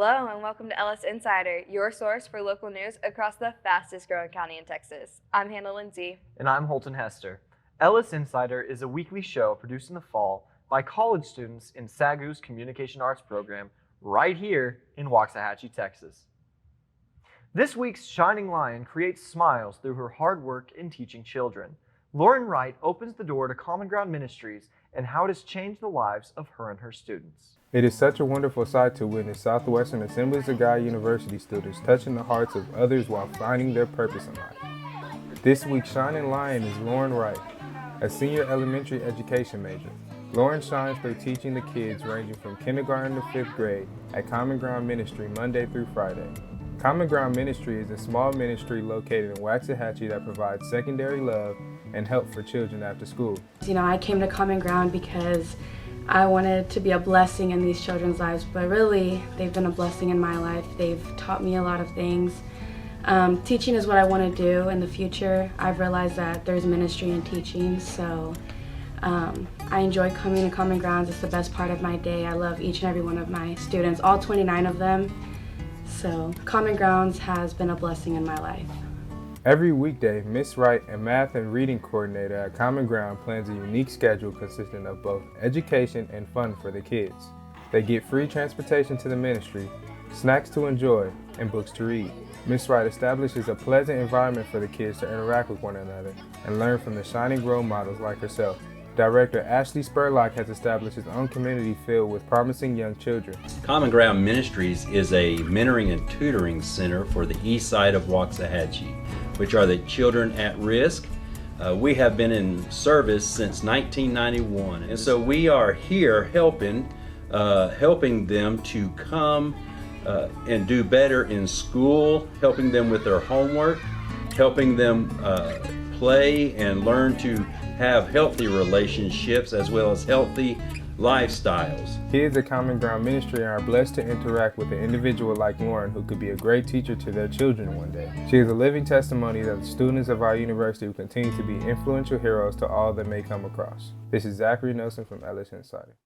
Hello and welcome to Ellis Insider, your source for local news across the fastest growing county in Texas. I'm Hannah Lindsay. And I'm Holton Hester. Ellis Insider is a weekly show produced in the fall by college students in SAGU's Communication Arts program right here in Waxahachie, Texas. This week's Shining Lion creates smiles through her hard work in teaching children. Lauren Wright opens the door to Common Ground Ministries and how it has changed the lives of her and her students. It is such a wonderful sight to witness Southwestern Assemblies of God University students touching the hearts of others while finding their purpose in life. This week's Shining Lion is Lauren Wright, a senior elementary education major. Lauren shines through teaching the kids ranging from kindergarten to 5th grade at Common Ground Ministry Monday through Friday. Common Ground Ministry is a small ministry located in Waxahachie that provides secondary love and help for children after school. I came to Common Ground because I wanted to be a blessing in these children's lives, but really they've been a blessing in my life. They've taught me a lot of things. Teaching is what I want to do in the future. I've realized that there's ministry in teaching, so I enjoy coming to Common Grounds. It's the best part of my day. I love each and every one of my students, all 29 of them. So Common Grounds has been a blessing in my life. Every weekday, Miss Wright, a math and reading coordinator at Common Ground, plans a unique schedule consisting of both education and fun for the kids. They get free transportation to the ministry, snacks to enjoy, and books to read. Miss Wright establishes a pleasant environment for the kids to interact with one another and learn from the shining role models like herself. Director Ashley Spurlock has established his own community filled with promising young children. Common Ground Ministries is a mentoring and tutoring center for the east side of Waxahachie, which are the children at risk. We have been in service since 1991, and so we are here helping them to come and do better in school, helping them with their homework, helping them play and learn to have healthy relationships as well as healthy lifestyles. Kids at Common Ground Ministry are blessed to interact with an individual like Lauren who could be a great teacher to their children one day. She is a living testimony that the students of our university will continue to be influential heroes to all that may come across. This is Zachary Nelson from Ellis Insider.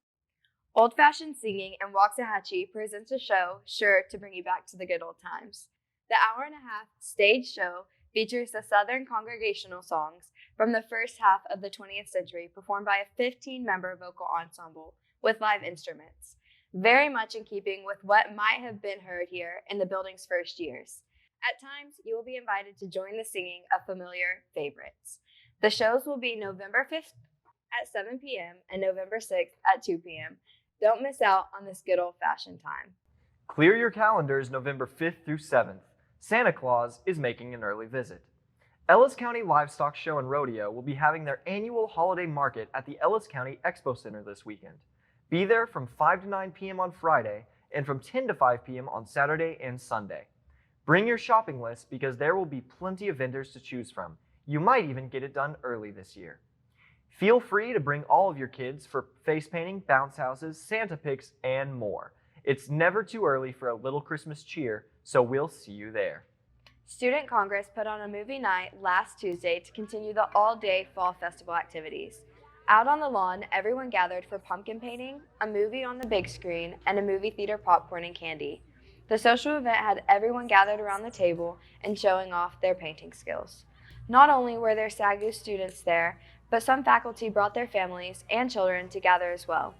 Old-fashioned singing in Waxahachie presents a show sure to bring you back to the good old times. The hour-and-a-half stage show features the Southern congregational songs from the first half of the 20th century performed by a 15-member vocal ensemble with live instruments, very much in keeping with what might have been heard here in the building's first years. At times, you will be invited to join the singing of familiar favorites. The shows will be November 5th at 7 p.m. and November 6th at 2 p.m. Don't miss out on this good old-fashioned time. Clear your calendars November 5th through 7th. Santa Claus is making an early visit. Ellis County Livestock Show and Rodeo will be having their annual holiday market at the Ellis County Expo Center this weekend. Be there from 5 to 9 p.m. on Friday and from 10 to 5 p.m. on Saturday and Sunday. Bring your shopping list because there will be plenty of vendors to choose from. You might even get it done early this year. Feel free to bring all of your kids for face painting, bounce houses, Santa pics, and more. It's never too early for a little Christmas cheer, so we'll see you there. Student Congress put on a movie night last Tuesday to continue the all-day fall festival activities. Out on the lawn, everyone gathered for pumpkin painting, a movie on the big screen, and a movie theater popcorn and candy. The social event had everyone gathered around the table and showing off their painting skills. Not only were there SAGU students there, but some faculty brought their families and children to gather as well.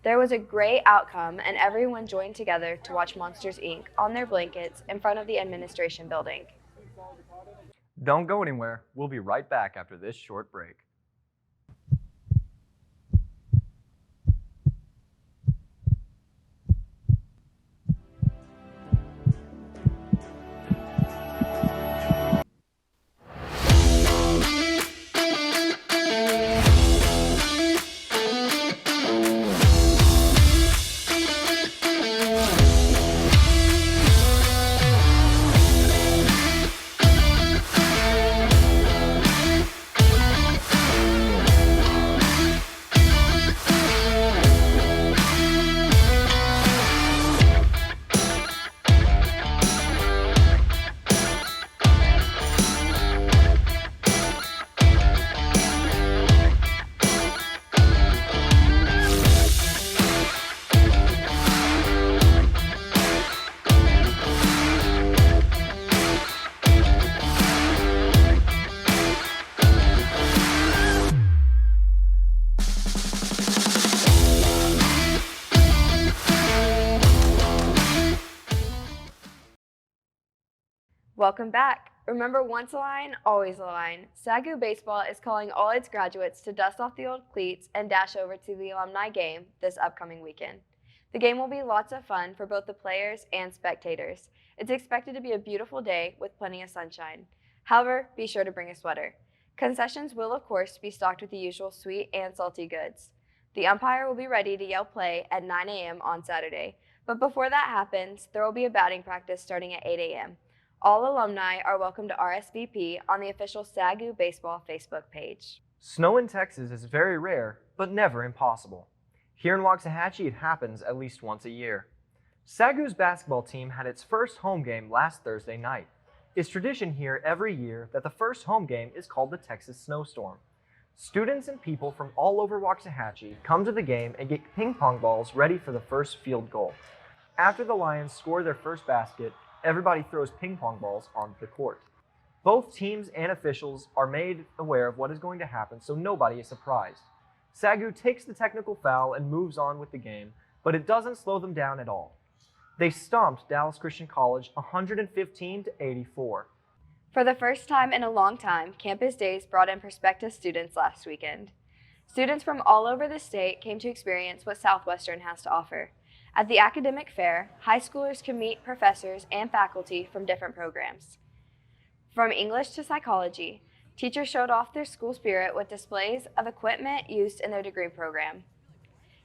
There was a great outcome, and everyone joined together to watch Monsters, Inc. on their blankets in front of the administration building. Don't go anywhere. We'll be right back after this short break. Welcome back. Remember, once a Lion, always a Lion. SAGU baseball is calling all its graduates to dust off the old cleats and dash over to the Alumni Game this upcoming weekend. The game will be lots of fun for both the players and spectators. It's expected to be a beautiful day with plenty of sunshine. However, be sure to bring a sweater. Concessions will, of course, be stocked with the usual sweet and salty goods. The umpire will be ready to yell play at 9 a.m. on Saturday, but before that happens, there will be a batting practice starting at 8 a.m. All alumni are welcome to RSVP on the official SAGU Baseball Facebook page. Snow in Texas is very rare, but never impossible. Here in Waxahachie, it happens at least once a year. SAGU's basketball team had its first home game last Thursday night. It's tradition here every year that the first home game is called the Texas Snowstorm. Students and people from all over Waxahachie come to the game and get ping pong balls ready for the first field goal. After the Lions score their first basket, everybody throws ping pong balls onto the court. Both teams and officials are made aware of what is going to happen, so nobody is surprised. SAGU takes the technical foul and moves on with the game, but it doesn't slow them down at all. They stomped Dallas Christian College 115-84. For the first time in a long time, Campus Days brought in prospective students last weekend. Students from all over the state came to experience what Southwestern has to offer. At the academic fair, high schoolers can meet professors and faculty from different programs. From English to psychology, teachers showed off their school spirit with displays of equipment used in their degree program.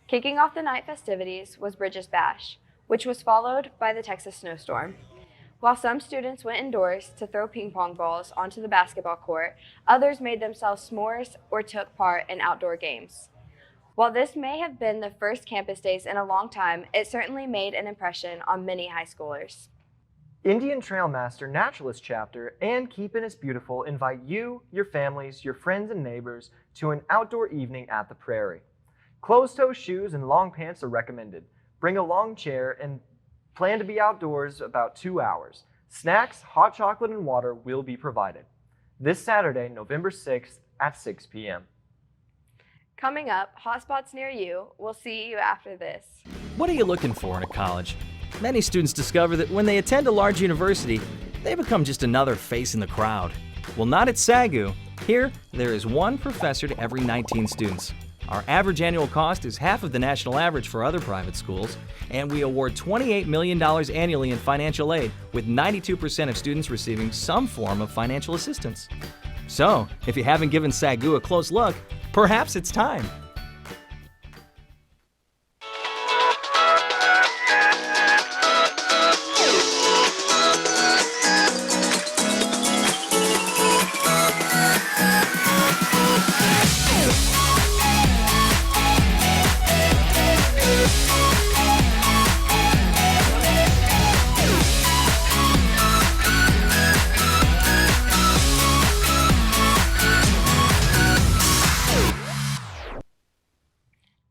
Kicking off the night festivities was Bridges Bash, which was followed by the Texas Snowstorm. While some students went indoors to throw ping pong balls onto the basketball court, others made themselves s'mores or took part in outdoor games. While this may have been the first Campus Days in a long time, it certainly made an impression on many high schoolers. Indian Trailmaster Naturalist Chapter and Keepin' Is Beautiful invite you, your families, your friends and neighbors to an outdoor evening at the Prairie. Closed-toe shoes and long pants are recommended. Bring a long chair and plan to be outdoors about 2 hours. Snacks, hot chocolate, and water will be provided. This Saturday, November 6th at 6 p.m. Coming up, hotspots near you. We'll see you after this. What are you looking for in a college? Many students discover that when they attend a large university, they become just another face in the crowd. Well, not at SAGU. Here, there is one professor to every 19 students. Our average annual cost is half of the national average for other private schools, and we award $28 million annually in financial aid, with 92% of students receiving some form of financial assistance. So, if you haven't given SAGU a close look, perhaps it's time.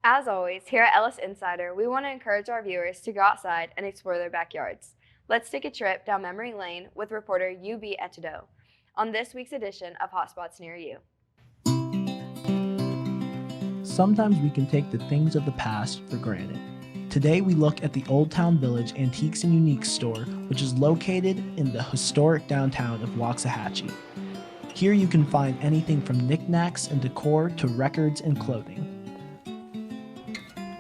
As always, here at Ellis Insider, we want to encourage our viewers to go outside and explore their backyards. Let's take a trip down memory lane with reporter UB Etudo on this week's edition of Hotspots Near You. Sometimes we can take the things of the past for granted. Today we look at the Old Town Village Antiques and Uniques store, which is located in the historic downtown of Waxahachie. Here you can find anything from knickknacks and decor to records and clothing.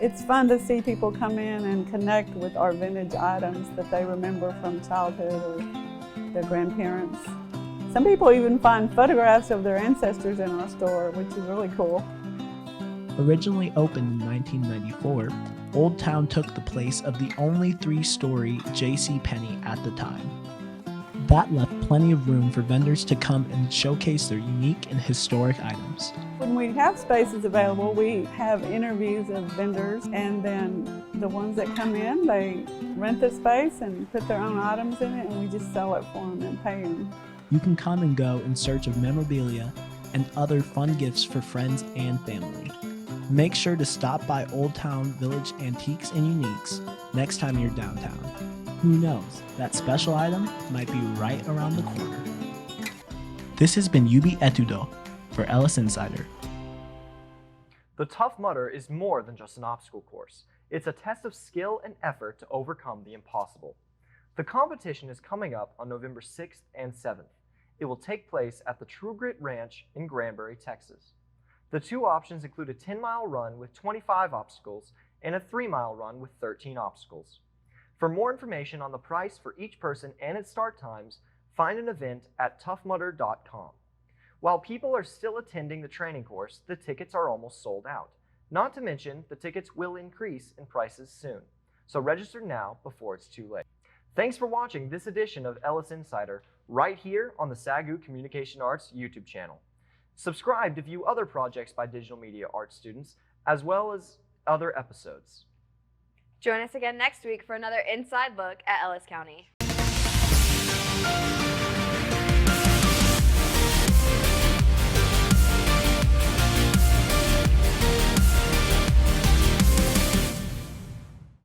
It's fun to see people come in and connect with our vintage items that they remember from childhood or their grandparents. Some people even find photographs of their ancestors in our store, which is really cool. Originally opened in 1994, Old Town took the place of the only 3-story JCPenney at the time. That left plenty of room for vendors to come and showcase their unique and historic items. When we have spaces available, we have interviews of vendors, and then the ones that come in, they rent the space and put their own items in it, and we just sell it for them and pay them. You can come and go in search of memorabilia and other fun gifts for friends and family. Make sure to stop by Old Town Village Antiques and Uniques next time you're downtown. Who knows, that special item might be right around the corner. This has been UB Etudo for Ellis Insider. The Tough Mudder is more than just an obstacle course. It's a test of skill and effort to overcome the impossible. The competition is coming up on November 6th and 7th. It will take place at the True Grit Ranch in Granbury, Texas. The two options include a 10-mile run with 25 obstacles and a 3-mile run with 13 obstacles. For more information on the price for each person and its start times, find an event at toughmudder.com. While people are still attending the training course, the tickets are almost sold out. Not to mention, the tickets will increase in prices soon. So register now before it's too late. Thanks for watching this edition of Ellis Insider right here on the SAGU Communication Arts YouTube channel. Subscribe to view other projects by digital media arts students, as well as other episodes. Join us again next week for another inside look at Ellis County.